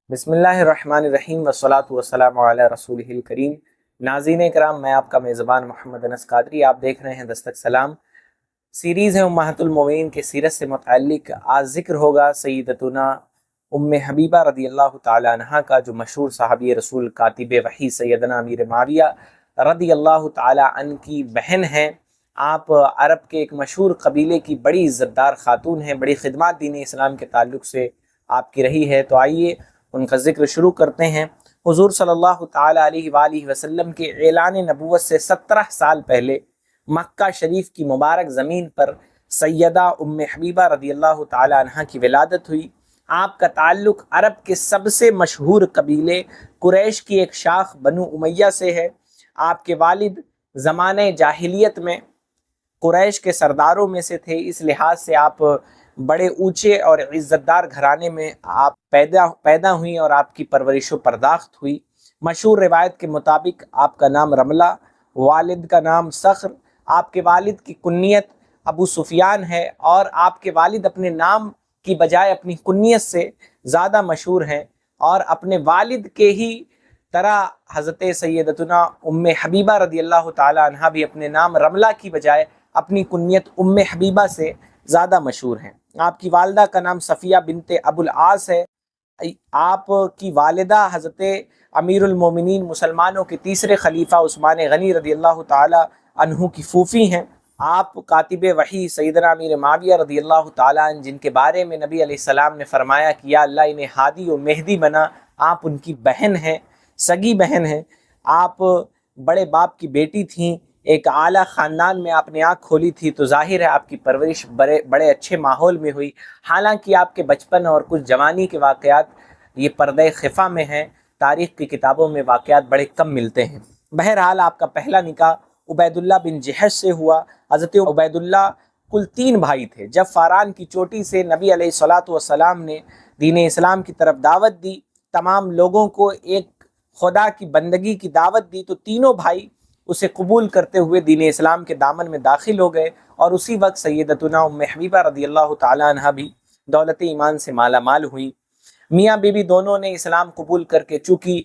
بسم اللہ الرحمن الرحیم والصلاة والسلام علی رسولہ الکریم۔ ناظرین کرام، میں آپ کا میزبان محمد انس قادری، آپ دیکھ رہے ہیں دستک سلام۔ سیریز ہے امہات المومنین کے سیرت سے متعلق۔ آج ذکر ہوگا سیدتنا ام حبیبہ رضی اللہ تعالی عنہا کا، جو مشہور صحابی رسول کاتب وحی سیدنا امیر معاویہ رضی اللہ تعالی عنہ کی بہن ہیں۔ آپ عرب کے ایک مشہور قبیلے کی بڑی عزت دار خاتون ہیں، بڑی خدمات دین اسلام کے تعلق سے آپ کی رہی ہے۔ تو آئیے ان کا ذکر شروع کرتے ہیں۔ حضور صلی اللہ تعالی علیہ وآلہ وسلم کے اعلان نبوت سے 17 سال پہلے مکہ شریف کی مبارک زمین پر سیدہ ام حبیبہ رضی اللہ تعالی عنہ کی ولادت ہوئی۔ آپ کا تعلق عرب کے سب سے مشہور قبیلے قریش کی ایک شاخ بنو امیہ سے ہے۔ آپ کے والد زمانہ جاہلیت میں قریش کے سرداروں میں سے تھے، اس لحاظ سے آپ بڑے اونچے اور عزت دار گھرانے میں آپ پیدا ہوئی اور آپ کی پرورش و پرداخت ہوئی۔ مشہور روایت کے مطابق آپ کا نام رملہ، والد کا نام صخر، آپ کے والد کی کنیت ابو سفیان ہے، اور آپ کے والد اپنے نام کی بجائے اپنی کنیت سے زیادہ مشہور ہیں، اور اپنے والد کے ہی طرح حضرت سیدتنا ام حبیبہ رضی اللہ تعالی عنہ بھی اپنے نام رملہ کی بجائے اپنی کنیت ام حبیبہ سے زیادہ مشہور ہیں۔ آپ کی والدہ کا نام صفیہ بنت ابو العاص ہے۔ آپ کی والدہ حضرت امیر المومنین مسلمانوں کے تیسرے خلیفہ عثمان غنی رضی اللہ تعالی عنہ کی پھوپھی ہیں۔ آپ کاتب وحی سیدنا امیر معاویہ رضی اللہ تعالی عنہ، جن کے بارے میں نبی علیہ السلام نے فرمایا کہ یا اللہ انہیں ہادی و مہدی بنا، آپ ان کی بہن ہیں، سگی بہن ہیں۔ آپ بڑے باپ کی بیٹی تھیں، ایک اعلیٰ خاندان میں آپ نے آنکھ کھولی تھی، تو ظاہر ہے آپ کی پرورش بڑے اچھے ماحول میں ہوئی۔ حالانکہ آپ کے بچپن اور کچھ جوانی کے واقعات یہ پردہ خفا میں ہیں، تاریخ کی کتابوں میں واقعات بڑے کم ملتے ہیں۔ بہرحال آپ کا پہلا نکاح عبید اللہ بن جہش سے ہوا۔ حضرت عبید اللہ کل 3 بھائی تھے۔ جب فاران کی چوٹی سے نبی علیہ الصلاۃ والسلام نے دین اسلام کی طرف دعوت دی، تمام لوگوں کو ایک خدا کی بندگی کی دعوت دی، تو تینوں بھائی اسے قبول کرتے ہوئے دین اسلام کے دامن میں داخل ہو گئے، اور اسی وقت سیدتنا ام حبیبہ رضی اللہ تعالی عنہ بھی دولت ایمان سے مالا مال ہوئی۔ میاں بیوی دونوں نے اسلام قبول کر کے، چونکہ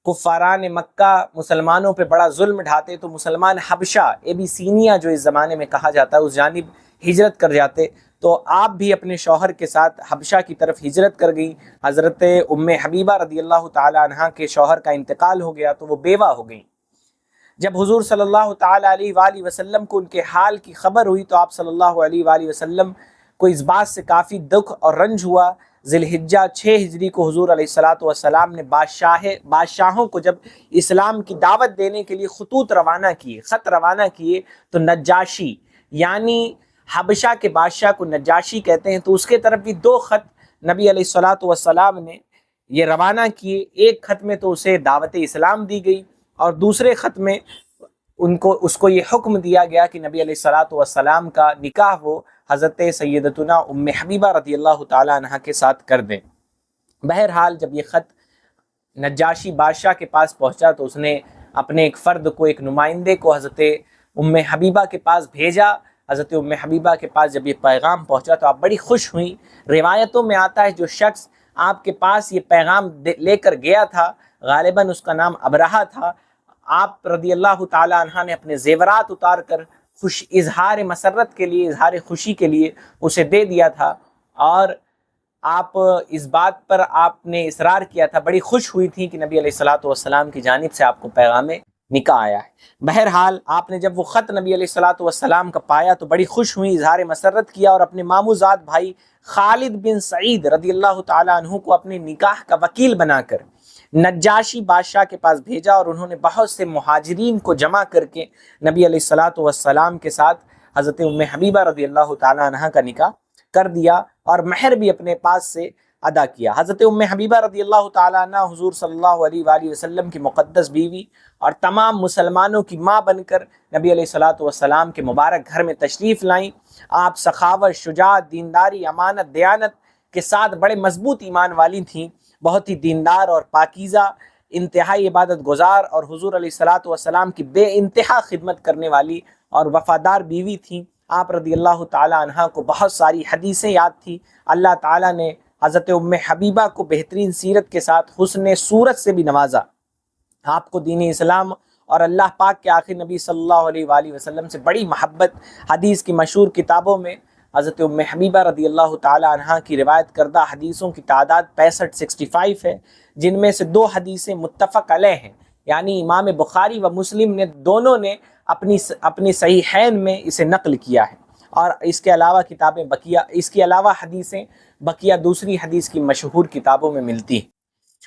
کفاران مکہ مسلمانوں پہ بڑا ظلم ڈھاتے، تو مسلمان حبشہ ایبیسینیا جو اس زمانے میں کہا جاتا ہے، اس جانب ہجرت کر جاتے، تو آپ بھی اپنے شوہر کے ساتھ حبشہ کی طرف ہجرت کر گئی۔ حضرت ام حبیبہ رضی اللہ تعالی عنہ کے شوہر کا انتقال ہو گیا تو وہ بیوہ ہو گئیں۔ جب حضور صلی اللہ تعالی علیہ وآلہ وسلم کو ان کے حال کی خبر ہوئی، تو آپ صلی اللہ علیہ وآلہ وسلم کو اس بات سے کافی دکھ اور رنج ہوا۔ ذی الحجہ 6 ہجری کو حضور علیہ السلام نے بادشاہوں کو جب اسلام کی دعوت دینے کے لیے خط روانہ کیے، تو نجاشی یعنی حبشہ کے بادشاہ کو نجاشی کہتے ہیں، تو اس کے طرف بھی 2 خط نبی علیہ السلام نے یہ روانہ کیے۔ ایک خط میں تو اسے دعوت اسلام دی گئی، اور دوسرے خط میں اس کو یہ حکم دیا گیا کہ نبی علیہ السلام کا نکاح وہ حضرت سیدتنا ام حبیبہ رضی اللہ تعالی عنہ کے ساتھ کر دیں۔ بہرحال جب یہ خط نجاشی بادشاہ کے پاس پہنچا، تو اس نے اپنے ایک فرد کو، ایک نمائندے کو حضرت ام حبیبہ کے پاس بھیجا۔ حضرت ام حبیبہ کے پاس جب یہ پیغام پہنچا تو آپ بڑی خوش ہوئیں۔ روایتوں میں آتا ہے جو شخص آپ کے پاس یہ پیغام لے کر گیا تھا، غالباً اس کا نام ابرہہ تھا، آپ رضی اللہ تعالی عنہ نے اپنے زیورات اتار کر اظہار مسرت کے لیے، اظہار خوشی کے لیے اسے دے دیا تھا، اور آپ اس بات پر آپ نے اصرار کیا تھا، بڑی خوش ہوئی تھی کہ نبی علیہ السلام کی جانب سے آپ کو پیغام نکاح آیا ہے۔ بہرحال آپ نے جب وہ خط نبی علیہ السلام کا پایا تو بڑی خوش ہوئی، اظہار مسرت کیا، اور اپنے ماموزاد بھائی خالد بن سعید رضی اللہ تعالی عنہ کو اپنے نکاح کا وکیل بنا کر نجاشی بادشاہ کے پاس بھیجا، اور انہوں نے بہت سے مہاجرین کو جمع کر کے نبی علیہ السلام کے ساتھ حضرت ام حبیبہ رضی اللہ تعالی عنہ کا نکاح کر دیا، اور مہر بھی اپنے پاس سے ادا کیا۔ حضرت ام حبیبہ رضی اللہ تعالی عنہ حضور صلی اللہ علیہ وآلہ وسلم کی مقدس بیوی اور تمام مسلمانوں کی ماں بن کر نبی علیہ السلام کے مبارک گھر میں تشریف لائیں۔ آپ سخاوت، شجاعت، دینداری، امانت، دیانت کے ساتھ بڑے مضبوط ایمان والی تھیں، بہت ہی دیندار اور پاکیزہ، انتہائی عبادت گزار، اور حضور علیہ السلام کی بے انتہا خدمت کرنے والی اور وفادار بیوی تھیں۔ آپ رضی اللہ تعالی عنہ کو بہت ساری حدیثیں یاد تھی۔ اللہ تعالیٰ نے حضرت حبیبہ کو بہترین سیرت کے ساتھ حسن صورت سے بھی نوازا، آپ کو دین اسلام اور اللہ پاک کے آخر نبی صلی اللہ علیہ وآلہ وسلم سے بڑی محبت۔ حدیث کی مشہور کتابوں میں حضرت حبیبہ رضی اللہ تعالی عنہ کی روایت کردہ حدیثوں کی تعداد 65 ہے، جن میں سے 2 حدیثیں متفق علیہ ہیں، یعنی امام بخاری و مسلم نے دونوں نے اپنی صحیحین میں اسے نقل کیا ہے، اور اس کے علاوہ حدیثیں بقیہ دوسری حدیث کی مشہور کتابوں میں ملتی ہیں۔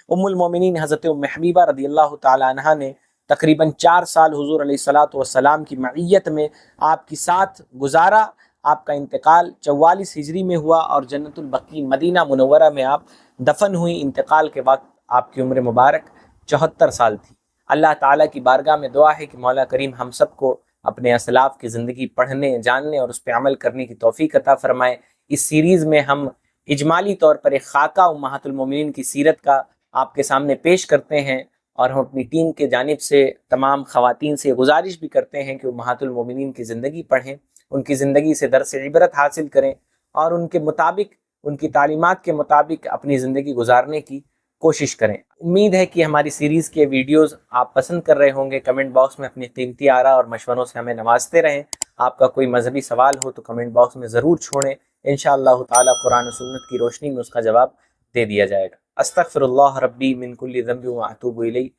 ام المومنین حضرت حبیبہ رضی اللہ تعالی عنہ نے تقریباً 4 سال حضور علیہ الصلاۃ والسلام کی معیت میں آپ کی ساتھ گزارا۔ آپ کا انتقال 44 ہجری میں ہوا اور جنت البقیع مدینہ منورہ میں آپ دفن ہوئی۔ انتقال کے وقت آپ کی عمر مبارک 74 سال تھی۔ اللہ تعالیٰ کی بارگاہ میں دعا ہے کہ مولا کریم ہم سب کو اپنے اسلاف کی زندگی پڑھنے، جاننے اور اس پہ عمل کرنے کی توفیق عطا فرمائے۔ اس سیریز میں ہم اجمالی طور پر ایک خاکہ امہات المومنین کی سیرت کا آپ کے سامنے پیش کرتے ہیں، اور ہم اپنی ٹیم کے جانب سے تمام خواتین سے گزارش بھی کرتے ہیں کہ امہات المومنین کی زندگی پڑھیں، ان کی زندگی سے درس عبرت حاصل کریں اور ان کے مطابق، ان کی تعلیمات کے مطابق اپنی زندگی گزارنے کی کوشش کریں۔ امید ہے کہ ہماری سیریز کے ویڈیوز آپ پسند کر رہے ہوں گے۔ کمنٹ باکس میں اپنی قیمتی آراء اور مشوروں سے ہمیں نوازتے رہیں۔ آپ کا کوئی مذہبی سوال ہو تو کمنٹ باکس میں ضرور چھوڑیں، انشاءاللہ تعالی قرآن و سنت کی روشنی میں اس کا جواب دے دیا جائے گا۔ استغفر اللہ ربی من کل ذنب و اتوب الیہ۔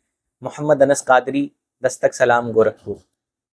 محمد انس قادری، دستک سلام، گورکھپور۔